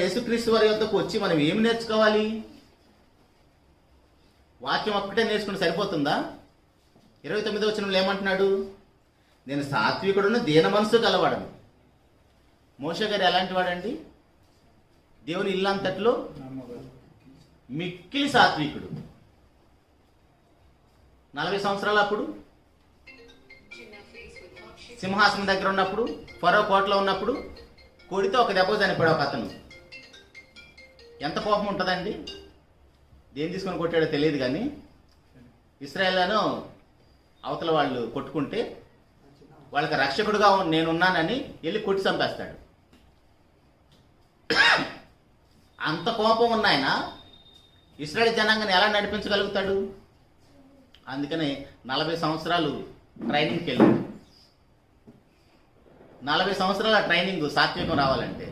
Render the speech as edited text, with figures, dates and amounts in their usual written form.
యేసుక్రీస్తు వారి యొద్దకు వచ్చి మనం ఏమి నేర్చుకోవాలి? వాక్యం ఒక్కటే నేర్చుకుంటే సరిపోతుందా? 29వ వచనంలో ఏమంటున్నాడు? నేను సాత్వికుడును దీన మనసు గలవాడను. మోషే గారు ఎలాంటి వాడండి? దేవుని ఇల్లంతట్లో మిక్కిలి సాత్వికుడు. 40 సంవత్సరాలు అప్పుడు సింహాసనం దగ్గర ఉన్నప్పుడు, ఫరో కోటలో ఉన్నప్పుడు కొడితే ఒక దెబ్బ చనిపోయాడు ఒక అతను. ఎంత కోపం ఉంటుందండి? దేని తీసుకొని కొట్టాడో తెలియదు, కానీ ఇశ్రాయేలును అవతల వాళ్ళు కొట్టుకుంటే వాళ్ళకి రక్షకుడుగా నేనున్నానని వెళ్ళి కొట్టి చంపేస్తాడు. అంత కోపం ఉన్న ఆయన ఇశ్రాయేల్ జనాంగాన్ని ఎలా నడిపించగలుగుతాడు? అందుకని 40 సంవత్సరాలు ట్రైనింగ్కి వెళ్ళాడు. 40 సంవత్సరాల ట్రైనింగ్ సాత్వికం రావాలంటే